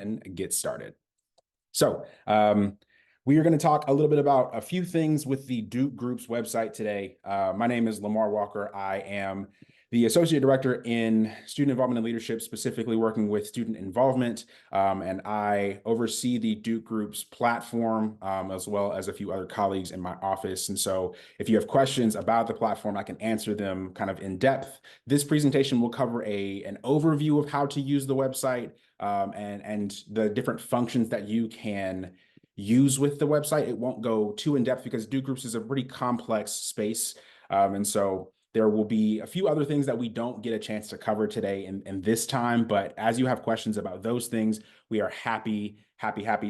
and get started. So we are going to talk a little bit about a few things with the Duke Group's website today. My name is Lamar Walker. I am the Associate Director in Student Involvement and Leadership, specifically working with student involvement, and I oversee the Duke Group's platform, as well as a few other colleagues in my office. And so if you have questions about the platform, I can answer them kind of in depth. This presentation will cover an overview of how to use the website, and the different functions that you can use with the website. It won't go too in depth because Duke Groups is a pretty complex space. And so there will be a few other things that we don't get a chance to cover today in this time. But as you have questions about those things, we are happy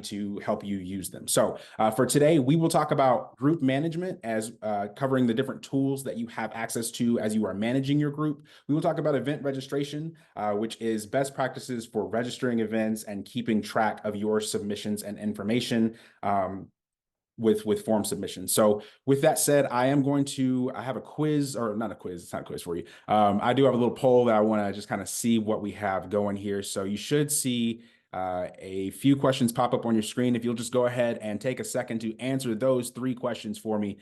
to help you use them. So for today, we will talk about group management as covering the different tools that you have access to as you are managing your group. We will talk about event registration, which is best practices for registering events and keeping track of your submissions and information with form submission. So with that said, I have a quiz, or not a quiz, it's not a quiz for you. I do have a little poll that I want to just kind of see what we have going here. So you should see a few questions pop up on your screen. If you'll just go ahead and take a second to answer those 3 questions for me,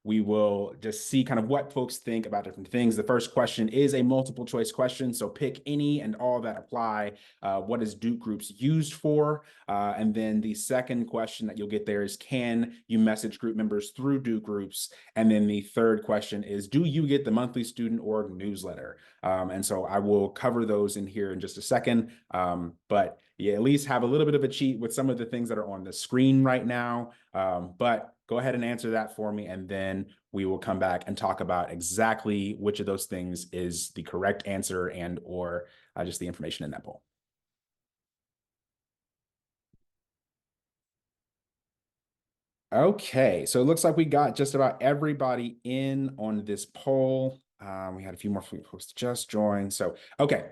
we will just see kind of what folks think about different things. The first question is a multiple choice question, so pick any and all that apply. What is Duke Groups used for? And then the second question that you'll get there is, can you message group members through Duke Groups? And then the third question is, do you get the monthly student org newsletter? And so I will cover those in here in just a second. But you at least have a little bit of a cheat with some of the things that are on the screen right now. But go ahead and answer that for me, and then we will come back and talk about exactly which of those things is the correct answer and or just the information in that poll. Okay, so it looks like we got just about everybody in on this poll. We had a few more folks just join. So, okay.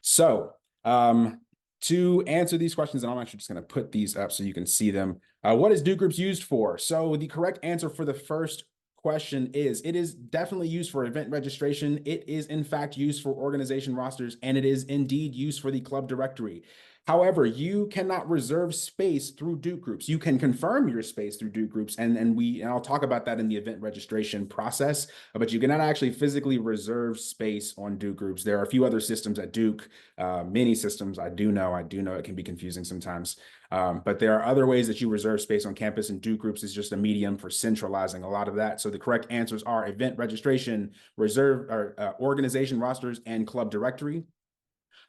So, to answer these questions, and I'm actually just going to put these up so you can see them. What is Duke Groups used for? So the correct answer for the first question is, it is definitely used for event registration. It is in fact used for organization rosters, and it is indeed used for the club directory. However, you cannot reserve space through Duke Groups. You can confirm your space through Duke Groups, and I'll talk about that in the event registration process, but you cannot actually physically reserve space on Duke Groups. There are a few other systems at Duke, many systems. I do know it can be confusing sometimes, but there are other ways that you reserve space on campus, and Duke Groups is just a medium for centralizing a lot of that. So the correct answers are event registration, reserve, or organization rosters, and club directory.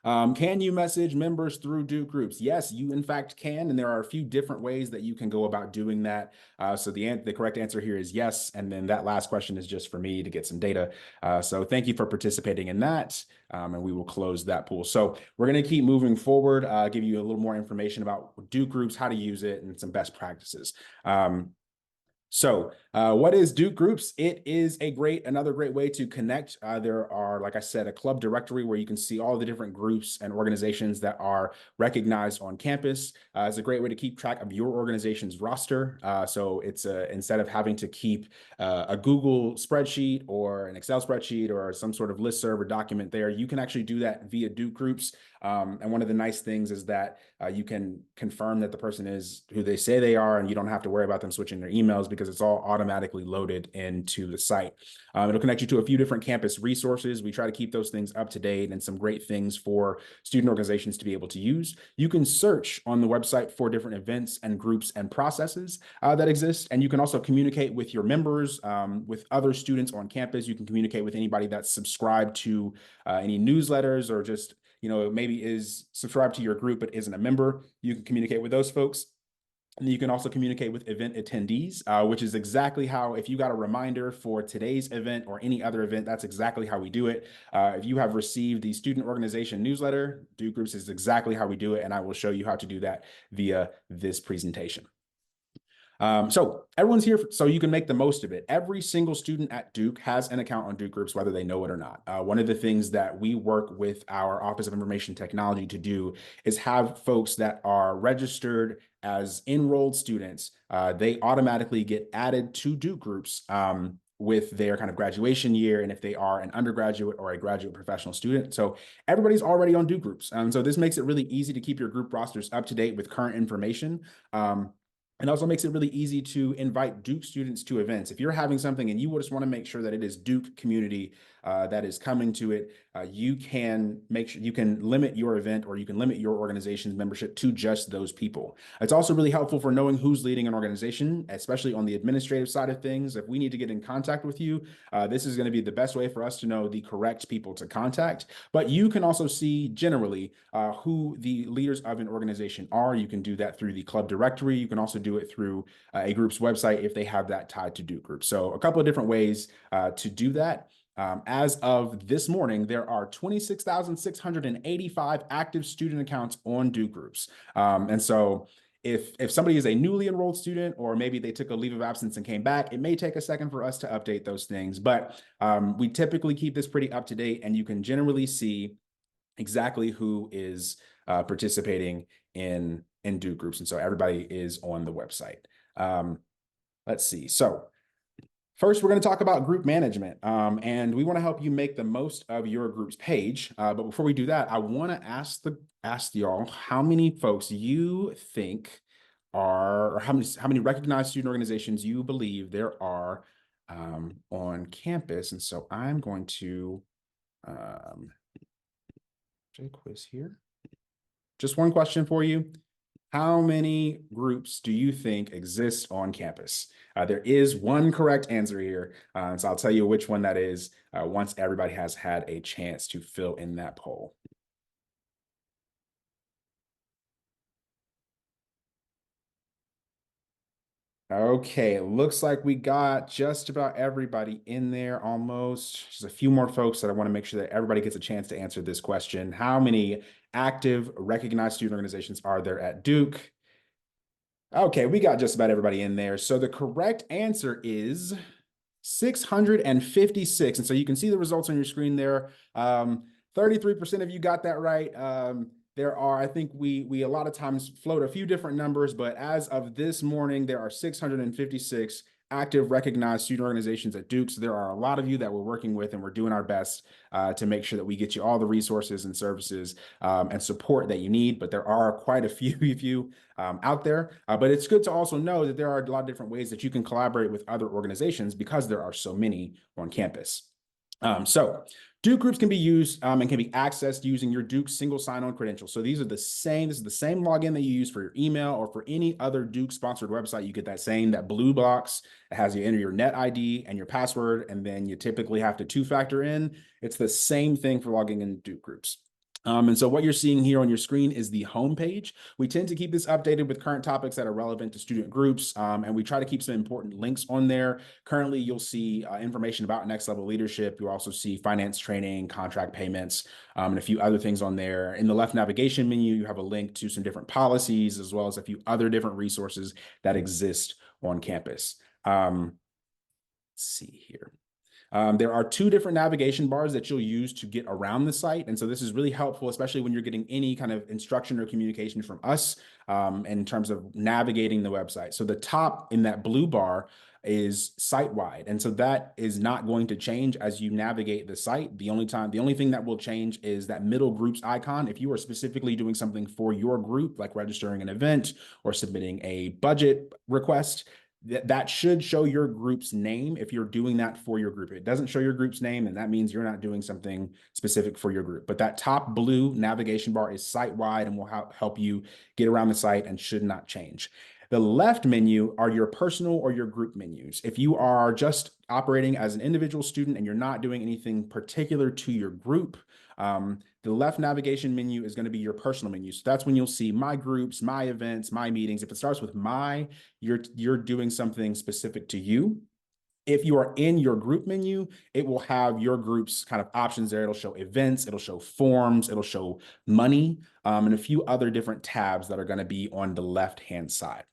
Can you message members through Duke Groups? Yes, you in fact can, and there are a few different ways that you can go about doing that. So the correct answer here is yes, and then that last question is just for me to get some data. So thank you for participating in that, and we will close that pool. So we're going to keep moving forward, give you a little more information about Duke Groups, how to use it, and some best practices. So what is Duke Groups? It is another great way to connect. There are, like I said, a club directory where you can see all the different groups and organizations that are recognized on campus. It's a great way to keep track of your organization's roster. So it's instead of having to keep a Google spreadsheet or an Excel spreadsheet or some sort of listserv or document there, you can actually do that via Duke Groups. And one of the nice things is that you can confirm that the person is who they say they are, and you don't have to worry about them switching their emails because it's all automatically loaded into the site. It'll connect you to a few different campus resources. We try to keep those things up to date and some great things for student organizations to be able to use. You can search on the website for different events and groups and processes that exist. And you can also communicate with your members, with other students on campus. You can communicate with anybody that's subscribed to any newsletters or just maybe is subscribed to your group but isn't a member. You can communicate with those folks. And you can also communicate with event attendees, which is exactly how, if you got a reminder for today's event or any other event, that's exactly how we do it. If you have received the student organization newsletter, Duke Groups is exactly how we do it, and I will show you how to do that via this presentation. So everyone's here so you can make the most of it. Every single student at Duke has an account on Duke Groups, whether they know it or not. One of the things that we work with our Office of Information Technology to do is have folks that are registered as enrolled students. They automatically get added to Duke Groups with their kind of graduation year and if they are an undergraduate or a graduate professional student. So everybody's already on Duke groups. So this makes it really easy to keep your group rosters up to date with current information. And also makes it really easy to invite Duke students to events. If you're having something and you just want to make sure that it is Duke community that is coming to it, you can make sure you can limit your event or you can limit your organization's membership to just those people. It's also really helpful for knowing who's leading an organization, especially on the administrative side of things. If we need to get in contact with you, this is going to be the best way for us to know the correct people to contact. But you can also see generally who the leaders of an organization are. You can do that through the club directory. You can also do it through a group's website if they have that tied to Duke Group. So a couple of different ways to do that. As of this morning, there are 26,685 active student accounts on Duke Groups. And so if somebody is a newly enrolled student, or maybe they took a leave of absence and came back, it may take a second for us to update those things. But we typically keep this pretty up to date, and you can generally see exactly who is participating in Duke Groups. And so everybody is on the website. Let's see. So first, we're going to talk about group management, and we want to help you make the most of your group's page. But before we do that, I want to ask y'all how many folks you think are, or how many recognized student organizations you believe there are on campus. And so I'm going to quiz here. Just one question for you. How many groups do you think exist on campus? There is one correct answer here, so I'll tell you which one that is once everybody has had a chance to fill in that poll. Okay, it looks like we got just about everybody in there almost. Just a few more folks that I want to make sure that everybody gets a chance to answer this question. How many active recognized student organizations are there at Duke? Okay, we got just about everybody in there. So the correct answer is 656. And so you can see the results on your screen there. 33% of you got that right. There are, I think we a lot of times float a few different numbers, but as of this morning, there are 656 active recognized student organizations at Duke. So there are a lot of you that we're working with, and we're doing our best to make sure that we get you all the resources and services and support that you need. But there are quite a few out there. But it's good to also know that there are a lot of different ways that you can collaborate with other organizations because there are so many on campus. So Duke groups can be used and can be accessed using your Duke single sign-on credentials. So these are this is the same login that you use for your email or for any other Duke sponsored website. You get that blue box that has you enter your net ID and your password, and then you typically have to two-factor in. It's the same thing for logging in Duke groups. And so what you're seeing here on your screen is the home page. We tend to keep this updated with current topics that are relevant to student groups, and we try to keep some important links on there. Currently, you'll see information about next level leadership. You'll also see finance training, contract payments, and a few other things on there. In the left navigation menu, you have a link to some different policies, as well as a few other different resources that exist on campus. Let's see here. There are two different navigation bars that you'll use to get around the site. And so this is really helpful, especially when you're getting any kind of instruction or communication from us in terms of navigating the website. So the top in that blue bar is site-wide. And so that is not going to change as you navigate the site. The only thing that will change is that middle groups icon. If you are specifically doing something for your group, like registering an event or submitting a budget request, that should show your group's name if you're doing that for your group. If it doesn't show your group's name, and that means you're not doing something specific for your group. But that top blue navigation bar is site-wide and will help you get around the site and should not change. The left menu are your personal or your group menus. If you are just operating as an individual student and you're not doing anything particular to your group, the left navigation menu is going to be your personal menu. So that's when you'll see my groups, my events, my meetings. If it starts with my, you're doing something specific to you. If you are in your group menu, it will have your group's kind of options there. It'll show events, it'll show forms, it'll show money, and a few other different tabs that are going to be on the left-hand side.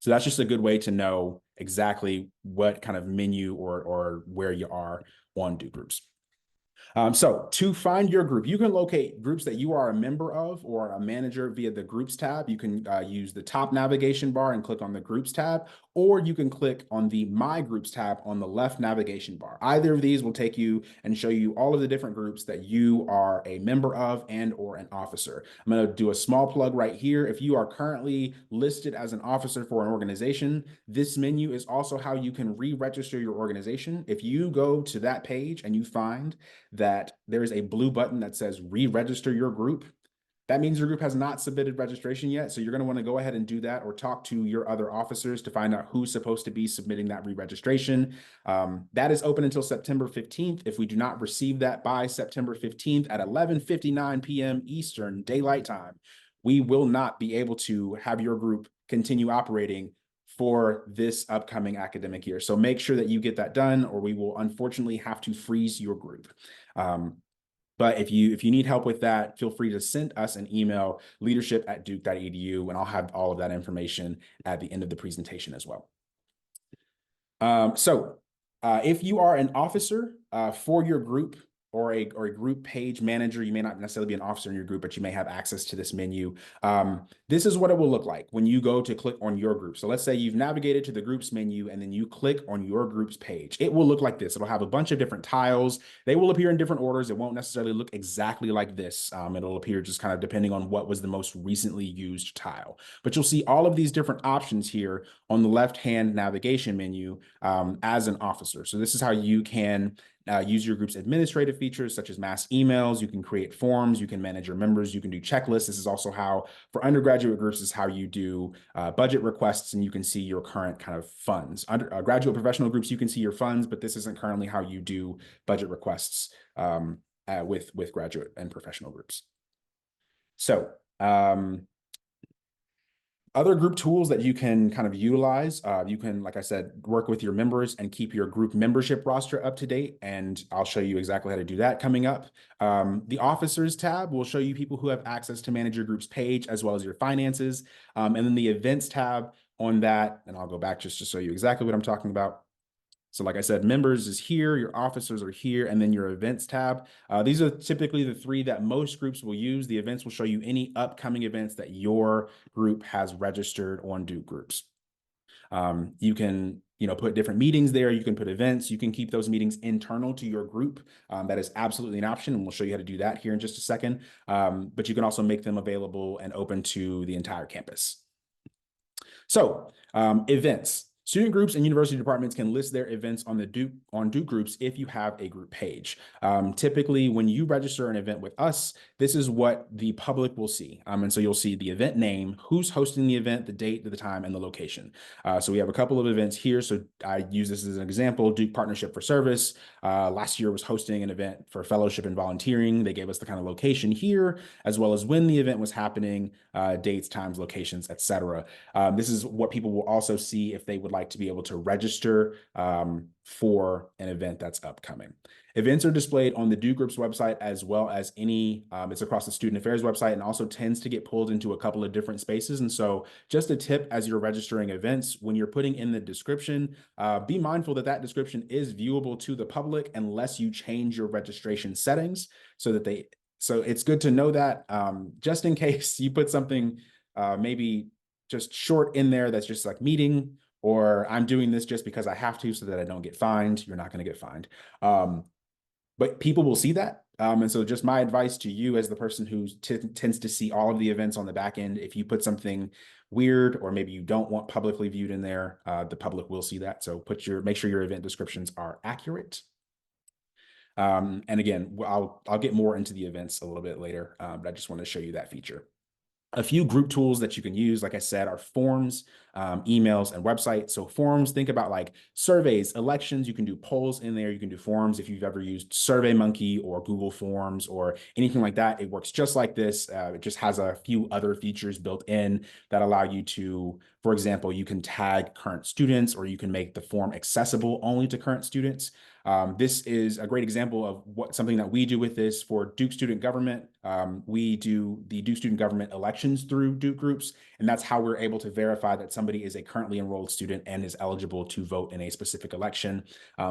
So that's just a good way to know exactly what kind of menu or where you are on Duke groups. So to find your group, you can locate groups that you are a member of or a manager via the groups tab. You can use the top navigation bar and click on the groups tab, or you can click on the my groups tab on the left navigation bar. Either of these will take you and show you all of the different groups that you are a member of and or an officer. I'm going to do a small plug right here. If you are currently listed as an officer for an organization, this menu is also how you can re-register your organization. If you go to that page and you find that there is a blue button that says re-register your group, that means your group has not submitted registration yet. So you're going to want to go ahead and do that, or talk to your other officers to find out who's supposed to be submitting that re-registration. That is open until September 15th. If we do not receive that by September 15th at 11:59 p.m. Eastern Daylight Time, we will not be able to have your group continue operating for this upcoming academic year. So make sure that you get that done, or we will unfortunately have to freeze your group. But if you need help with that, feel free to send us an email, leadership@duke.edu, and I'll have all of that information at the end of the presentation as well. If you are an officer for your group, or a group page manager, you may not necessarily be an officer in your group, but you may have access to this menu. This is what it will look like when you go to click on your group. So let's say you've navigated to the groups menu and then you click on your group's page. It will look like this. It'll have a bunch of different tiles. They will appear in different orders. It won't necessarily look exactly like this. It'll appear just kind of depending on what was the most recently used tile. But you'll see all of these different options here on the left-hand navigation menu as an officer. So this is how you can use your group's administrative features, such as mass emails. You can create forms, you can manage your members, you can do checklists. This is also how, for undergraduate groups, is how you do budget requests, and you can see your current kind of funds. Graduate professional groups, you can see your funds, but this isn't currently how you do budget requests with graduate and professional groups. So other group tools that you can kind of utilize, you can, like I said, work with your members and keep your group membership roster up to date. And I'll show you exactly how to do that coming up. The officers tab will show you people who have access to manage your group's page as well as your finances. And then the events tab on that, and I'll go back just to show you exactly what I'm talking about. So like I said, members is here, your officers are here, and then your events tab. These are typically the three that most groups will use. The events will show you any upcoming events that your group has registered on Duke Groups. You can put different meetings there. You can put events. You can keep those meetings internal to your group. That is absolutely an option, and we'll show you how to do that here in just a second. But you can also make them available and open to the entire campus. So events. Student groups and university departments can list their events on Duke Groups if you have a group page. Typically, when you register an event with us, this is what the public will see. And so you'll see the event name, who's hosting the event, the date, the time, and the location. So we have a couple of events here. So I use this as an example. Duke Partnership for Service last year was hosting an event for fellowship and volunteering. They gave us the kind of location here, as well as when the event was happening, dates, times, locations, etc. This is what people will also see if they would like to be able to register for an event that's upcoming. Events are displayed on the Duke Group's website, as well as it's across the Student Affairs website, and also tends to get pulled into a couple of different spaces. And so just a tip as you're registering events, when you're putting in the description, be mindful that that description is viewable to the public unless you change your registration settings so it's good to know that just in case you put something maybe just short in there that's just like meeting, or I'm doing this just because I have to so that I don't get fined. You're not going to get fined. But people will see that. And so just my advice to you as the person who tends to see all of the events on the back end, if you put something weird or maybe you don't want publicly viewed in there, the public will see that. So make sure your event descriptions are accurate. And again, I'll get more into the events a little bit later, but I just want to show you that feature. A few group tools that you can use, like I said, are forms, emails, and websites. So forms, think about like surveys, elections. You can do polls in there. You can do forms. If you've ever used SurveyMonkey or Google Forms or anything like that, it works just like this. It just has a few other features built in that allow you to, for example, you can tag current students, or you can make the form accessible only to current students. This is a great example of something that we do with this for Duke Student Government. We do the Duke Student Government elections through Duke Groups, and that's how we're able to verify that somebody somebody is a currently enrolled student and is eligible to vote in a specific election.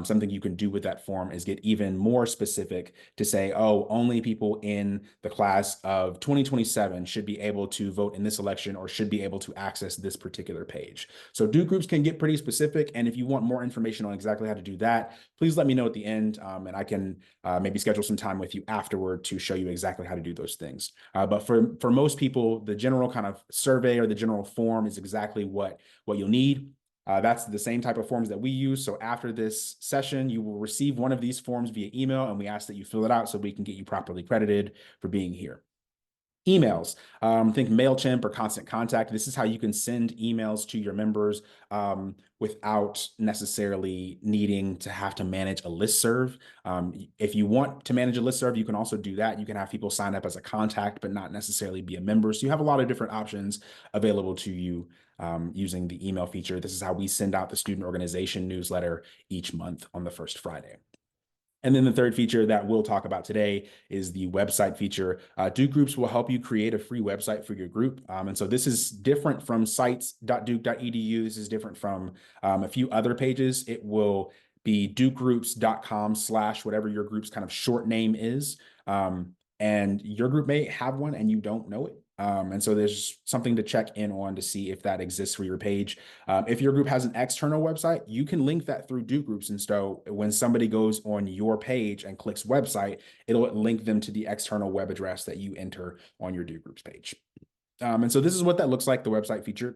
Something you can do with that form is get even more specific to say, oh, only people in the class of 2027 should be able to vote in this election or should be able to access this particular page. So Duke groups can get pretty specific. And if you want more information on exactly how to do that, please let me know at the end, and I can maybe schedule some time with you afterward to show you exactly how to do those things. But for most people, the general kind of survey or the general form is exactly what you'll need. That's the same type of forms that we use. So after this session, you will receive one of these forms via email, and we ask that you fill it out so we can get you properly credited for being here. Emails, think MailChimp or Constant Contact. This is how you can send emails to your members without necessarily needing to have to manage a listserv. If you want to manage a listserv, you can also do that. You can have people sign up as a contact, but not necessarily be a member. So you have a lot of different options available to you using the email feature. This is how we send out the student organization newsletter each month on the first Friday. And then the third feature that we'll talk about today is the website feature. Duke Groups will help you create a free website for your group. And so this is different from sites.duke.edu. This is different from a few other pages. It will be dukegroups.com/ whatever your group's kind of short name is. And your group may have one and you don't know it. And so there's something to check in on to see if that exists for your page. If your group has an external website, you can link that through Duke Groups. And so when somebody goes on your page and clicks website, it'll link them to the external web address that you enter on your Duke Groups page. And so this is what that looks like, the website feature.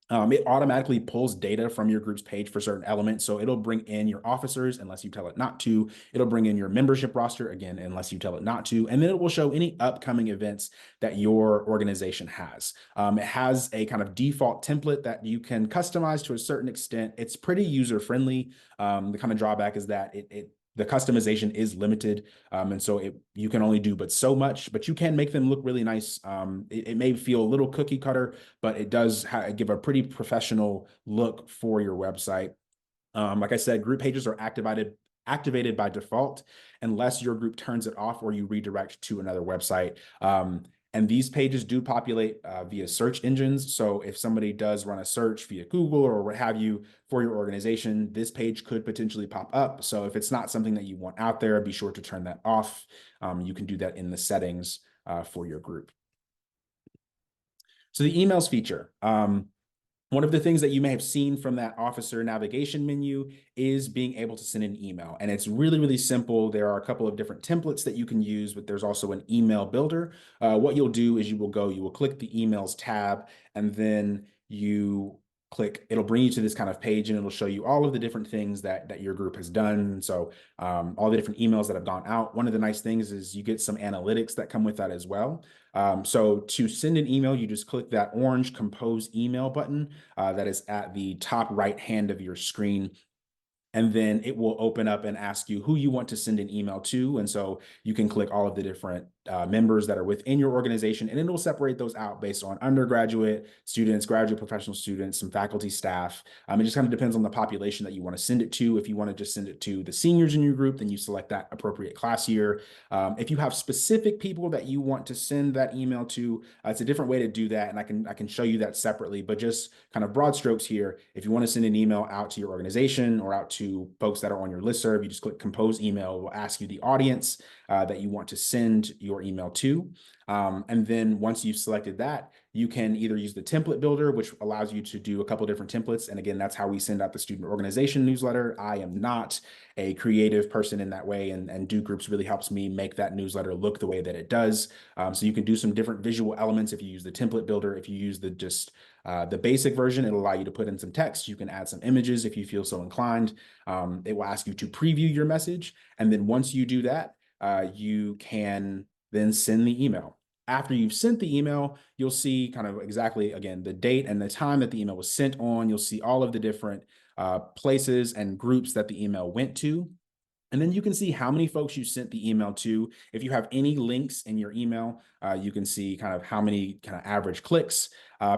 It automatically pulls data from your group's page for certain elements. So it'll bring in your officers unless you tell it not to. It'll bring in your membership roster, again, unless you tell it not to. And then it will show any upcoming events that your organization has. It has a kind of default template that you can customize to a certain extent. It's pretty user-friendly. The kind of drawback is that the customization is limited. And so you can only do but so much, but you can make them look really nice. It may feel a little cookie cutter, but it does give a pretty professional look for your website. Like I said, group pages are activated by default unless your group turns it off or you redirect to another website. And these pages do populate via search engines. So if somebody does run a search via Google or what have you for your organization, this page could potentially pop up. So if it's not something that you want out there, be sure to turn that off. You can do that in the settings for your group. So the emails feature. One of the things that you may have seen from that officer navigation menu is being able to send an email. And it's really, really simple. There are a couple of different templates that you can use, but there's also an email builder. What you'll do is you will click the emails tab, and then it'll bring you to this kind of page, and it'll show you all of the different things that your group has done. So all the different emails that have gone out. One of the nice things is you get some analytics that come with that as well. So to send an email, you just click that orange compose email button that is at the top right hand of your screen. And then it will open up and ask you who you want to send an email to. And so you can click all of the different members that are within your organization, and it will separate those out based on undergraduate students, graduate professional students, some faculty, staff. It just kind of depends on the population that you want to send it to. If you want to just send it to the seniors in your group, then you select that appropriate class year. If you have specific people that you want to send that email to, it's a different way to do that. And I can show you that separately, but just kind of broad strokes here. If you want to send an email out to your organization or out to folks that are on your listserv, you just click compose email. It will ask you the audience that you want to send your email to. And then once you've selected that, you can either use the template builder, which allows you to do a couple different templates. And again, that's how we send out the student organization newsletter. I am not a creative person in that way, and Duke Groups really helps me make that newsletter look the way that it does. So you can do some different visual elements if you use the template builder. If you use the basic version, it'll allow you to put in some text. You can add some images if you feel so inclined. It will ask you to preview your message. And then once you do that, you can then send the email. After you've sent the email, you'll see kind of exactly, again, the date and the time that the email was sent on. You'll see all of the different places and groups that the email went to. And then you can see how many folks you sent the email to. If you have any links in your email, you can see kind of how many kind of average clicks.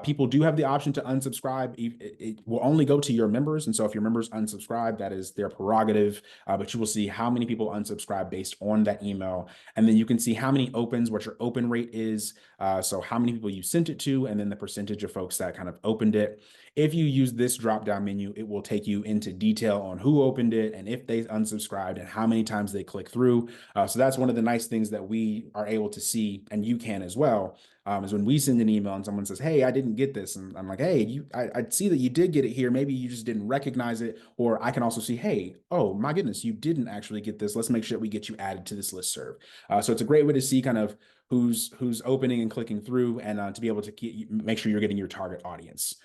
People do have the option to unsubscribe. It will only go to your members. And so if your members unsubscribe, that is their prerogative. But you will see how many people unsubscribe based on that email. And then you can see how many opens, what your open rate is. So how many people you sent it to, and then the percentage of folks that kind of opened it. If you use this drop-down menu, it will take you into detail on who opened it and if they unsubscribed and how many times they click through. So that's one of the nice things that we are able to see, and you can as well, is when we send an email and someone says, "Hey, I didn't get this," and I'm like, "Hey, I see that you did get it here. Maybe you just didn't recognize it." Or I can also see, "Hey, oh my goodness, you didn't actually get this. Let's make sure we get you added to this listserv." So it's a great way to see kind of who's opening and clicking through, and to be able to make sure you're getting your target audience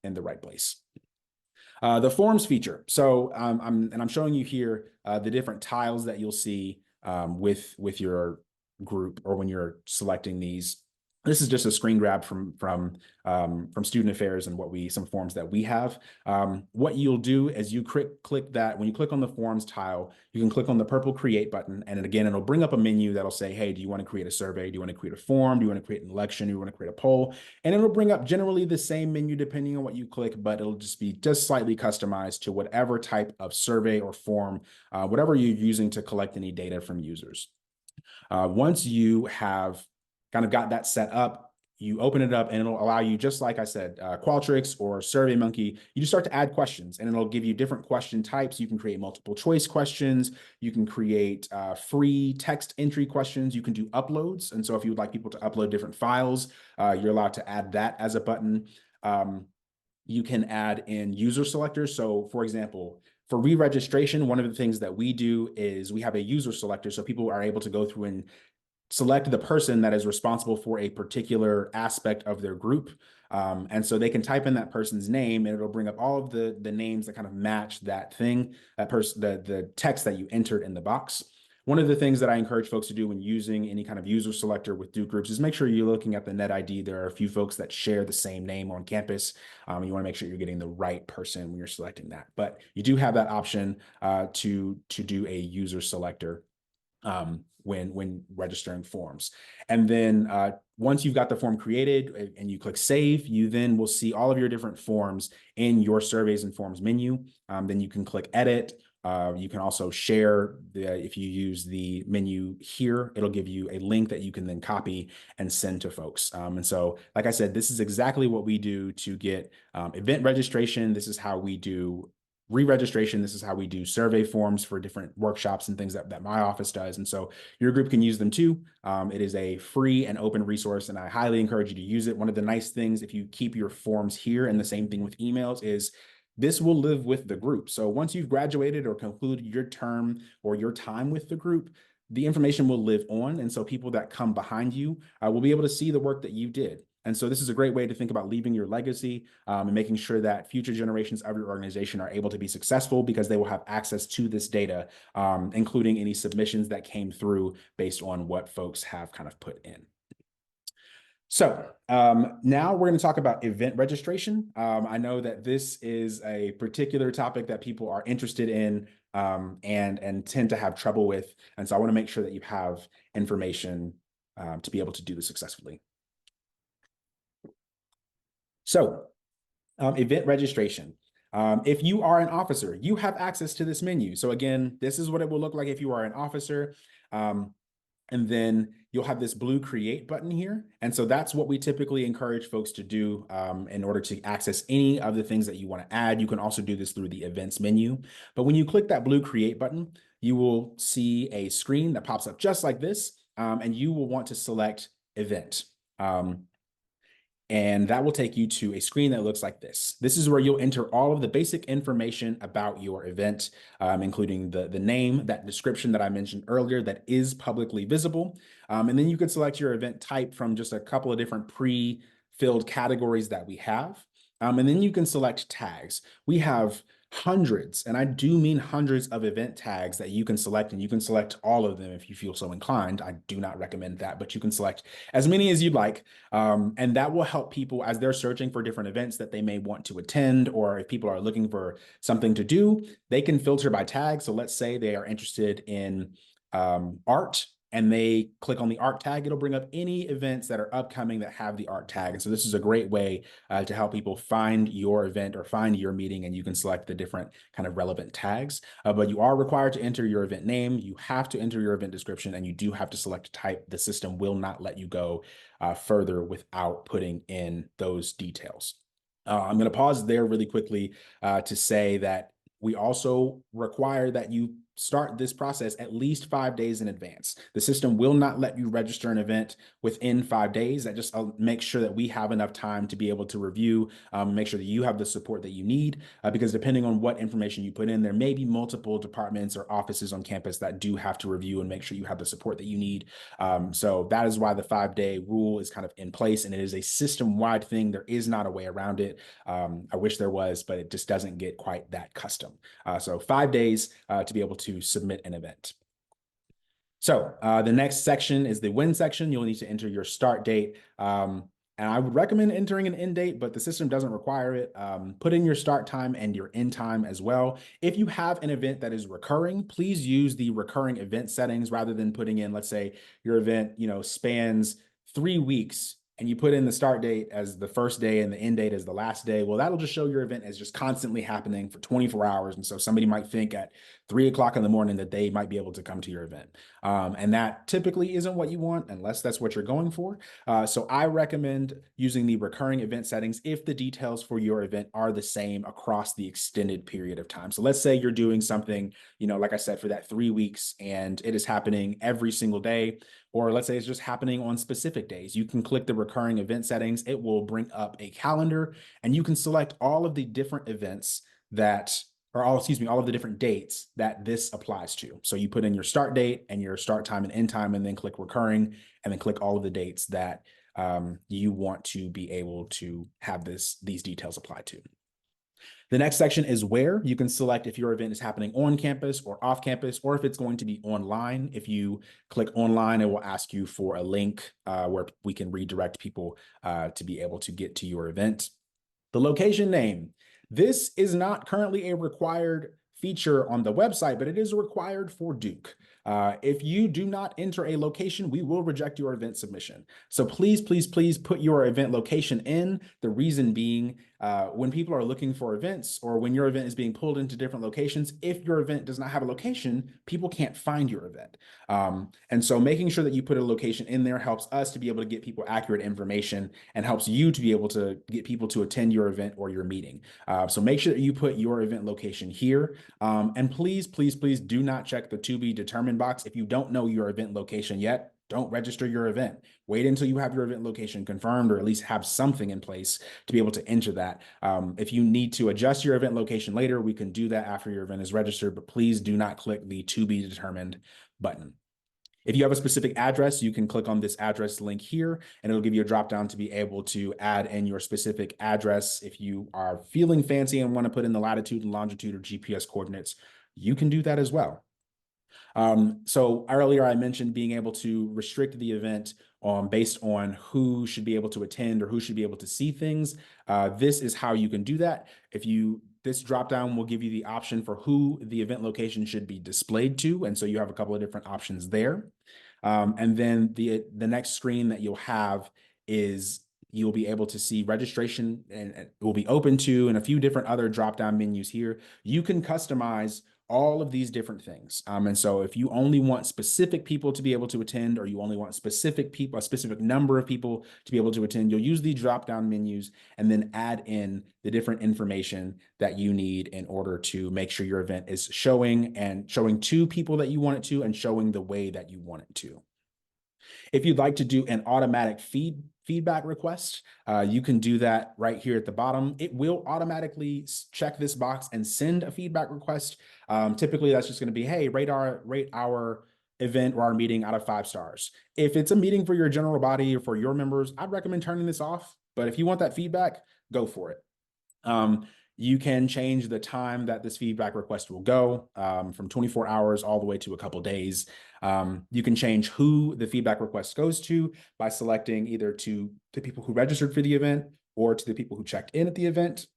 in the right place. The forms feature. So I'm showing you here the different tiles that you'll see with your group or when you're selecting these. This is just a screen grab from Student Affairs and some forms that we have. What you'll do is you click that. When you click on the forms tile, you can click on the purple create button, and again, it'll bring up a menu that'll say, "Hey, do you want to create a survey? Do you want to create a form? Do you want to create an election? Do you want to create a poll?" And it'll bring up generally the same menu depending on what you click, but it'll just be slightly customized to whatever type of survey or form, whatever you're using to collect any data from users. Once you have kind of got that set up, you open it up and it'll allow you, just like I said, Qualtrics or SurveyMonkey, you just start to add questions and it'll give you different question types. You can create multiple choice questions. You can create free text entry questions. You can do uploads. And so if you would like people to upload different files, you're allowed to add that as a button. You can add in user selectors. So for example, for re-registration, one of the things that we do is we have a user selector. So people are able to go through and select the person that is responsible for a particular aspect of their group. And so they can type in that person's name and it'll bring up all of the names that kind of match that thing, that person, the text that you entered in the box. One of the things that I encourage folks to do when using any kind of user selector with Duke groups is make sure you're looking at the net ID. There are a few folks that share the same name on campus. You want to make sure you're getting the right person when you're selecting that. But you do have that option to do a user selector when registering forms. And then once you've got the form created and you click save, you then will see all of your different forms in your surveys and forms menu. Then you can click edit. You can also share if you use the menu here, it'll give you a link that you can then copy and send to folks. And so, like I said, this is exactly what we do to get event registration. This is how we do re-registration. This is how we do survey forms for different workshops and things that my office does. And so your group can use them too. It is a free and open resource, and I highly encourage you to use it. One of the nice things, if you keep your forms here, and the same thing with emails, is this will live with the group. So once you've graduated or concluded your term or your time with the group, the information will live on. And so people that come behind you will be able to see the work that you did. And so this is a great way to think about leaving your legacy and making sure that future generations of your organization are able to be successful because they will have access to this data, including any submissions that came through based on what folks have kind of put in. So now we're going to talk about event registration. I know that this is a particular topic that people are interested in and tend to have trouble with. And so I want to make sure that you have information to be able to do this successfully. So event registration. If you are an officer, you have access to this menu. So again, this is what it will look like if you are an officer. And then you'll have this blue create button here. And so that's what we typically encourage folks to do in order to access any of the things that you want to add. You can also do this through the events menu. But when you click that blue create button, you will see a screen that pops up just like this. And you will want to select event. And that will take you to a screen that looks like this. This is where you'll enter all of the basic information about your event, including the name, that description that I mentioned earlier that is publicly visible. And then you can select your event type from just a couple of different pre-filled categories that we have. And then you can select tags. We have hundreds, and I do mean hundreds of event tags that you can select, and you can select all of them if you feel so inclined. I do not recommend that, but you can select as many as you'd like. And that will help people as they're searching for different events that they may want to attend, or if people are looking for something to do, they can filter by tag. So let's say they are interested in art and they click on the ARC tag, it'll bring up any events that are upcoming that have the ARC tag. And so this is a great way to help people find your event or find your meeting, and you can select the different kind of relevant tags. But you are required to enter your event name, you have to enter your event description, and you do have to select a type. The system will not let you go further without putting in those details. I'm going to pause there really quickly to say that we also require that you start this process at least 5 days in advance. The system will not let you register an event within 5 days. That just makes sure that we have enough time to be able to review, make sure that you have the support that you need, because depending on what information you put in, there may be multiple departments or offices on campus that do have to review and make sure you have the support that you need. So that is why the 5-day rule is kind of in place, and it is a system-wide thing. There is not a way around it. I wish there was, but it just doesn't get quite that custom. So 5 days to be able to submit an event. So the next section is the when section. You'll need to enter your start date. And I would recommend entering an end date, but the system doesn't require it. Put in your start time and your end time as well. If you have an event that is recurring, please use the recurring event settings rather than putting in, let's say your event, spans 3 weeks, and you put in the start date as the first day and the end date as the last day. Well, that'll just show your event as just constantly happening for 24 hours. And so somebody might think at 3 o'clock in the morning that they might be able to come to your event. And that typically isn't what you want unless that's what you're going for. So I recommend using the recurring event settings if the details for your event are the same across the extended period of time. So let's say you're doing something, like I said, for that 3 weeks, and it is happening every single day. Or let's say it's just happening on specific days. You can click the recurring event settings. It will bring up a calendar, and you can select all of the different events all of the different dates that this applies to. So you put in your start date and your start time and end time, and then click recurring, and then click all of the dates that you want to be able to have these details applied to. The next section is where. You can select if your event is happening on campus or off campus, or if it's going to be online. If you click online, it will ask you for a link where we can redirect people to be able to get to your event. The location name. This is not currently a required feature on the website, but it is required for Duke. If you do not enter a location, we will reject your event submission. So please, please, please put your event location in. The reason being, when people are looking for events, or when your event is being pulled into different locations, if your event does not have a location, people can't find your event. And so making sure that you put a location in there helps us to be able to get people accurate information, and helps you to be able to get people to attend your event or your meeting. So make sure that you put your event location here. And please, please, please do not check the to be determined box. If you don't know your event location yet, don't register your event. Wait until you have your event location confirmed, or at least have something in place to be able to enter that. If you need to adjust your event location later, we can do that after your event is registered, but please do not click the to be determined button. If you have a specific address, you can click on this address link here, and it'll give you a drop down to be able to add in your specific address. If you are feeling fancy and want to put in the latitude and longitude or GPS coordinates, you can do that as well. So earlier I mentioned being able to restrict the event based on who should be able to attend or who should be able to see things. This is how you can do that. This dropdown will give you the option for who the event location should be displayed to. And so you have a couple of different options there. And then the next screen that you'll have is you'll be able to see registration, and it will be open to, and a few different other drop-down menus here. You can customize all of these different things. And so if you only want specific people to be able to attend, or you only want specific people, a specific number of people to be able to attend, you'll use the drop-down menus and then add in the different information that you need in order to make sure your event is showing to people that you want it to, and showing the way that you want it to. If you'd like to do an automatic feedback request, you can do that right here at the bottom. It will automatically check this box and send a feedback request. Typically, that's just going to be, hey, rate our event or our meeting out of 5 stars. If it's a meeting for your general body or for your members, I'd recommend turning this off. But if you want that feedback, go for it. You can change the time that this feedback request will go, from 24 hours all the way to a couple days. You can change who the feedback request goes to by selecting either to the people who registered for the event or to the people who checked in at the event.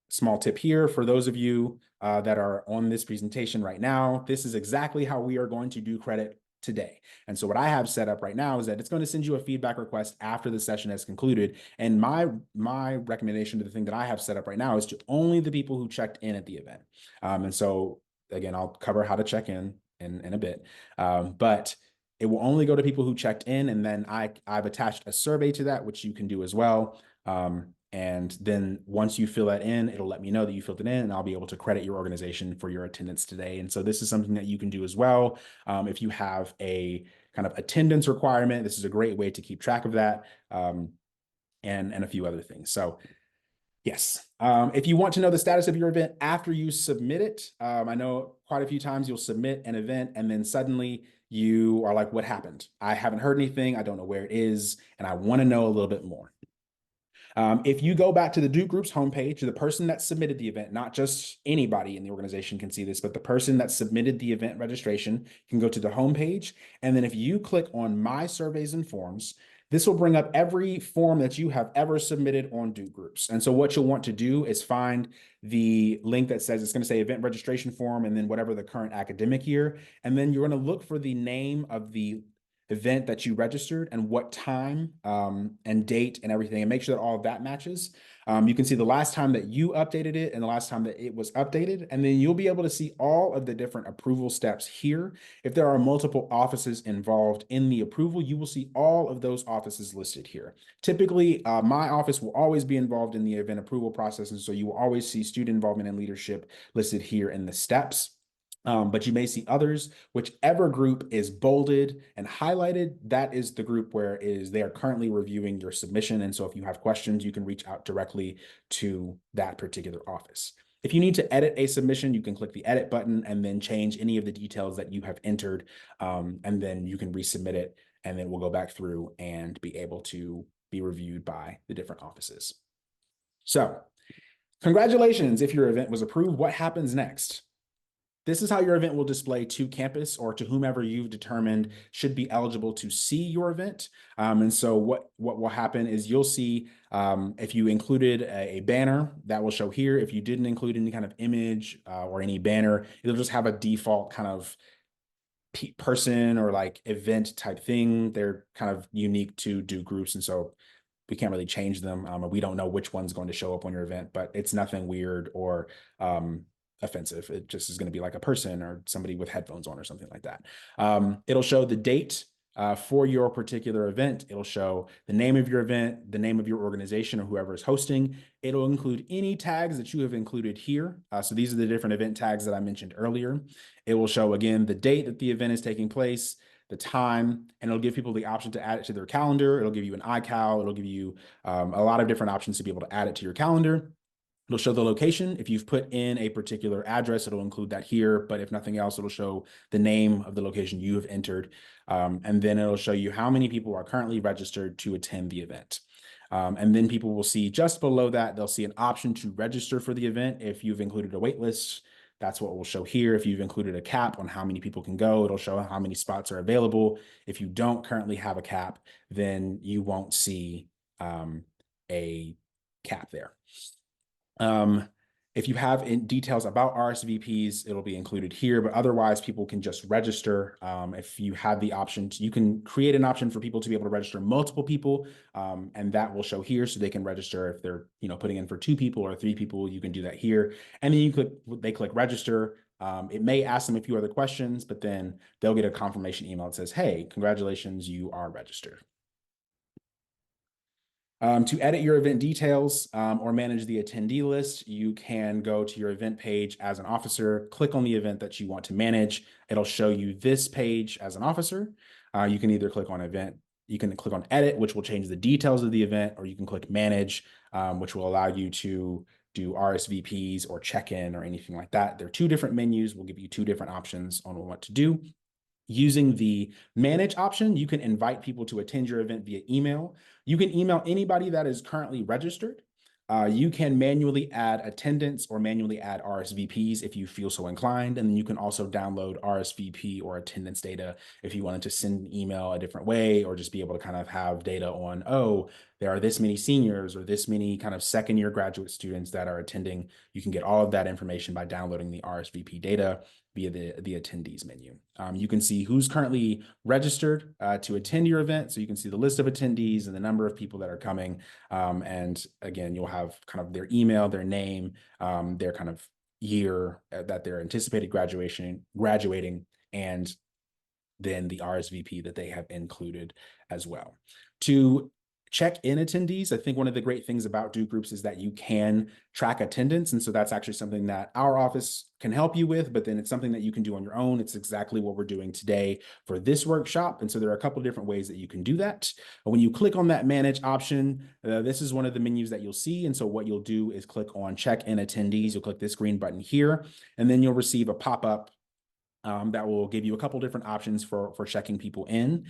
Small tip here for those of you that are on this presentation right now, this is exactly how we are going to do credit today. And so what I have set up right now is that it's going to send you a feedback request after the session has concluded. And my recommendation to the thing that I have set up right now is to only the people who checked in at the event. And so again, I'll cover how to check in a bit. But it will only go to people who checked in, and then I've attached a survey to that, which you can do as well. And then once you fill that in, it'll let me know that you filled it in, and I'll be able to credit your organization for your attendance today. And so this is something that you can do as well. If you have a kind of attendance requirement, this is a great way to keep track of that, and a few other things. So yes. If you want to know the status of your event after you submit it, I know quite a few times you'll submit an event and then suddenly you are like, what happened? I haven't heard anything. I don't know where it is, and I want to know a little bit more. If you go back to the Duke Group's homepage, the person that submitted the event, not just anybody in the organization can see this, but the person that submitted the event registration can go to the homepage. And then if you click on My Surveys and Forms, this will bring up every form that you have ever submitted on Duke Groups. And so what you'll want to do is find the link that says it's going to say event registration form and then whatever the current academic year. And then you're going to look for the name of the event that you registered and what time and date and everything, and make sure that all of that matches. You can see the last time that you updated it and the last time that it was updated, and then you'll be able to see all of the different approval steps here. If there are multiple offices involved in the approval, you will see all of those offices listed here. Typically, my office will always be involved in the event approval process, and so you will always see student involvement and leadership listed here in the steps. But you may see others. Whichever group is bolded and highlighted, that is the group where they are currently reviewing your submission. And so if you have questions, you can reach out directly to that particular office. If you need to edit a submission, you can click the edit button and then change any of the details that you have entered. And then you can resubmit it, and then we'll go back through and be able to be reviewed by the different offices. So congratulations if your event was approved. What happens next? This is how your event will display to campus or to whomever you've determined should be eligible to see your event. And so what will happen is you'll see if you included a banner, that will show here. If you didn't include any kind of image or any banner, it'll just have a default kind of person or like event type thing. They're kind of unique to Duke Groups. And so we can't really change them. We don't know which one's going to show up on your event, but it's nothing weird or offensive. It just is going to be like a person or somebody with headphones on or something like that. It'll show the date for your particular event. It'll show the name of your event, the name of your organization or whoever is hosting. It'll include any tags that you have included here. So these are the different event tags that I mentioned earlier. It will show, again, the date that the event is taking place, the time, and it'll give people the option to add it to their calendar. It'll give you an iCal. It'll give you a lot of different options to be able to add it to your calendar. It'll show the location. If you've put in a particular address, it'll include that here. But if nothing else, it'll show the name of the location you have entered. And then it'll show you how many people are currently registered to attend the event. And then people will see just below that, they'll see an option to register for the event. If you've included a wait list, that's what we'll show here. If you've included a cap on how many people can go, it'll show how many spots are available. If you don't currently have a cap, then you won't see a cap there. If you have details about RSVPs, it'll be included here, but otherwise people can just register. If you have the option, you can create an option for people to be able to register multiple people, and that will show here so they can register if they're putting in for 2 people or 3 people, you can do that here. And then they click register. It may ask them a few other questions, but then they'll get a confirmation email that says, hey, congratulations, you are registered. To edit your event details or manage the attendee list, you can go to your event page as an officer, click on the event that you want to manage. It'll show you this page as an officer. You can either click on event, you can click on edit, which will change the details of the event, or you can click manage, which will allow you to do RSVPs or check-in or anything like that. There are 2 different menus. We'll give you 2 different options on what to do. Using the manage option, you can invite people to attend your event via email. You can email anybody that is currently registered. You can manually add attendance or manually add RSVPs if you feel so inclined. And then you can also download RSVP or attendance data if you wanted to send an email a different way, or just be able to kind of have data on, oh, there are this many seniors or this many kind of second-year graduate students that are attending. You can get all of that information by downloading the RSVP data. via the attendees menu. You can see who's currently registered to attend your event. So you can see the list of attendees and the number of people that are coming. And again, you'll have kind of their email, their name, their kind of year that they're anticipated graduating, and then the RSVP that they have included as well. To check in attendees, I think one of the great things about Duke Groups is that you can track attendance. And so that's actually something that our office can help you with, but then it's something that you can do on your own. It's exactly what we're doing today for this workshop. And so there are a couple of different ways that you can do that. When you click on that manage option, this is one of the menus that you'll see. And so what you'll do is click on check in attendees. You'll click this green button here, and then you'll receive a pop-up that will give you a couple different options for checking people in.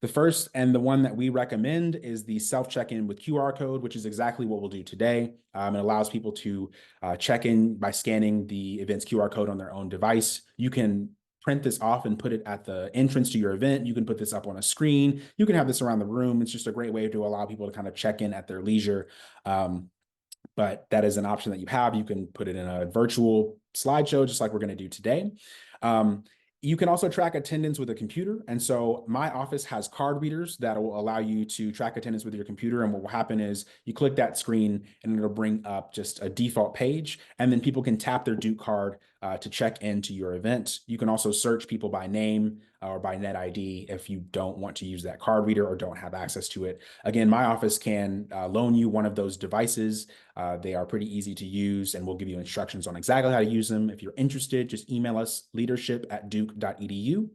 The first and the one that we recommend is the self-check-in with QR code, which is exactly what we'll do today. It allows people to check in by scanning the event's QR code on their own device. You can print this off and put it at the entrance to your event. You can put this up on a screen. You can have this around the room. It's just a great way to allow people to kind of check in at their leisure. But that is an option that you have. You can put it in a virtual slideshow, just like we're going to do today. You can also track attendance with a computer. And so my office has card readers that will allow you to track attendance with your computer. And what will happen is you click that screen and it'll bring up just a default page. And then people can tap their Duke card to check into your event. You can also search people by name or by net ID if you don't want to use that card reader or don't have access to it. Again, my office can loan you one of those devices. They are pretty easy to use, and we'll give you instructions on exactly how to use them. If you're interested, just email us leadership@duke.edu,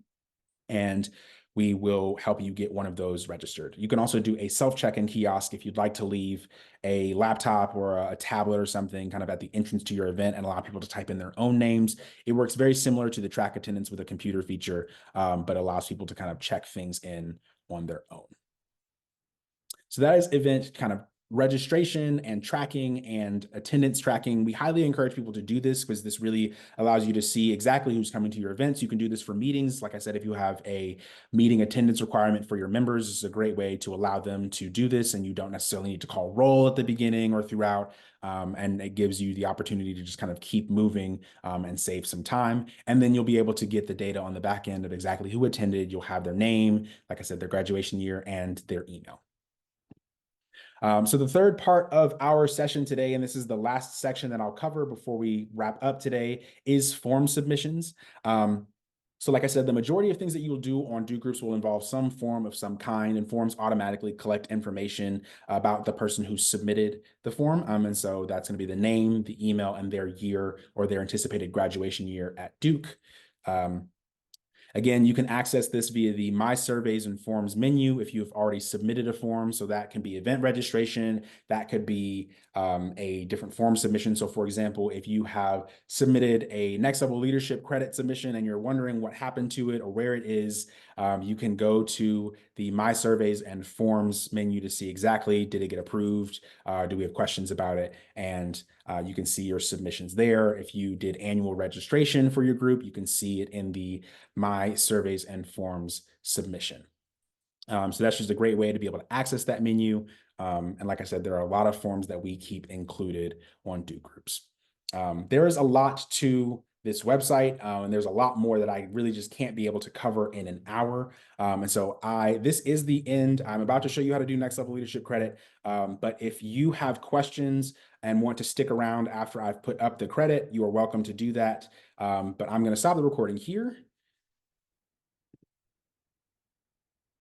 and we will help you get one of those registered. You can also do a self-check-in kiosk if you'd like to leave a laptop or a tablet or something kind of at the entrance to your event and allow people to type in their own names. It works very similar to the track attendance with a computer feature, but allows people to kind of check things in on their own. So that is event kind of registration and tracking and attendance tracking. We highly encourage people to do this because this really allows you to see exactly who's coming to your events. You can do this for meetings. Like I said, if you have a meeting attendance requirement for your members, it's a great way to allow them to do this, and you don't necessarily need to call roll at the beginning or throughout. And it gives you the opportunity to just kind of keep moving and save some time. And then you'll be able to get the data on the back end of exactly who attended. You'll have their name, like I said, their graduation year, and their email. So the third part of our session today, and this is the last section that I'll cover before we wrap up today, is form submissions. So like I said, the majority of things that you will do on Duke Groups will involve some form of some kind, and forms automatically collect information about the person who submitted the form. And so that's going to be the name, the email, and their year or their anticipated graduation year at Duke. Again, you can access this via the My Surveys and Forms menu if you've already submitted a form. So that can be event registration, that could be a different form submission. So for example, if you have submitted a next level leadership credit submission and you're wondering what happened to it or where it is, you can go to the My Surveys and Forms menu to see exactly, did it get approved? Do we have questions about it? And you can see your submissions there. If you did annual registration for your group, you can see it in the My Surveys and Forms submission. So that's just a great way to be able to access that menu. And like I said, there are a lot of forms that we keep included on Duke Groups. There is a lot to this website, and there's a lot more that I really just can't be able to cover in an hour. And so this is the end. I'm about to show you how to do next level leadership credit. But if you have questions and want to stick around after I've put up the credit, you are welcome to do that. But I'm going to stop the recording here,